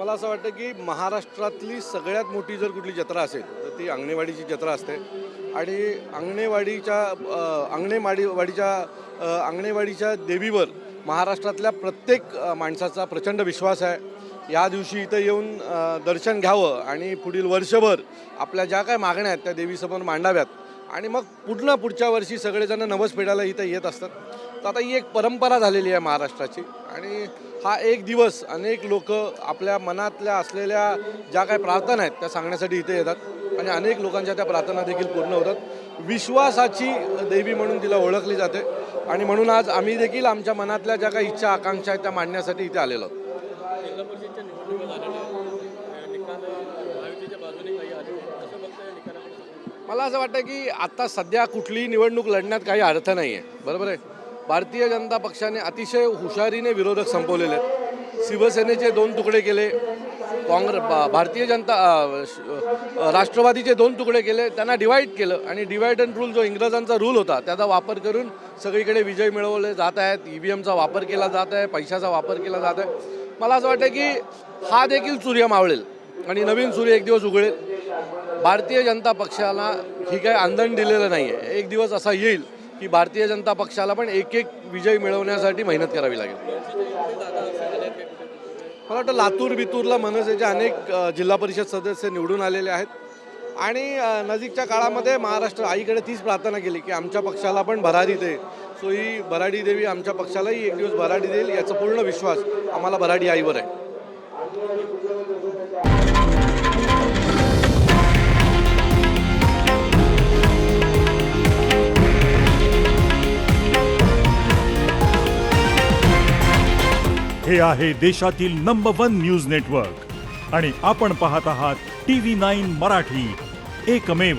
मला असं वाटतं की महाराष्ट्रातली सगळ्यात मोठी जर कुठली जत्रा असेल तर ती अंगणेवाडीची जत्रा असते आणि अंगणेवाडीच्या देवीवर महाराष्ट्रातल्या प्रत्येक माणसाचा प्रचंड विश्वास आहे। या दिवशी इथं येऊन दर्शन घ्यावं आणि पुढील वर्षभर आपल्या ज्या काय मागण्या आहेत त्या देवीसमोर मांडाव्यात आणि मग पुढच्या वर्षी सगळेजण नवस फेडायला इथं येत असतात। तर आता ही एक परंपरा झालेली आहे महाराष्ट्राची आणि हा एक दिवस अनेक लोक आपल्या मनातल्या असलेल्या ज्या काही प्रार्थना आहेत त्या सांगण्यासाठी इथे येतात आणि अनेक लोकांच्या त्या प्रार्थना देखील पूर्ण होतात। विश्वासाची देवी म्हणून तिला ओळखली जाते आणि म्हणून आज आम्ही देखील आमच्या मनातल्या ज्या काही इच्छा आकांक्षा आहेत त्या मांडण्यासाठी इथे आलेलो आहोत। जिल्हा परिषदच्या निवडणुका झालेल्या आहेत, निकाल महायुतीच्या बाजूने काही आले असं बघता या निकालाकडे? मला असं वाटतं की आता सध्या कुठलीही निवडणूक लढण्यात काही अर्थ नाही आहे, बरोबर आहे। भारतीय जनता पक्षाने अतिशय हुशारीने विरोधक संपवलेले आहेत। शिवसेनेचे 2 तुकडे केले, राष्ट्रवादीचे 2 तुकडे केले, त्यांना डिवाईड केलं आणि डिवाईड अँड रूल जो इंग्रजांचा रूल होता त्याचा वापर करून सगळीकडे विजय मिळवले जात आहेत। EVMचा वापर केला जात आहे, पैशाचा वापर केला जात आहे। मला असं वाटतं की हा देखील सूर्य मावळेल आणि नवीन सूर्य एक दिवस उगळेल। भारतीय जनता पक्षाला ही काही आंदण दिलेलं नाही आहे। एक दिवस असा येईल की भारतीय जनता पक्षाला पण एक विजय मिळवण्यासाठी मेहनत करावी लागेल। मला वाटतं लातूर बितूरला मनसेचे अनेक जिल्हा परिषद सदस्य निवडून आलेले आहेत आणि नजीकच्या काळामध्ये महाराष्ट्र आईकडे तीच प्रार्थना केली की आमच्या पक्षाला पण भरारी दे। सो ही भराडी देवी आमच्या पक्षालाही एक दिवस भराडी देईल याचा पूर्ण विश्वास आम्हाला भराडी आईवर आहे। हे आहे देशातील नंबर 1 न्यूज नेटवर्क आणि आपण पाहत आहात TV9 मराठी, एकमेव।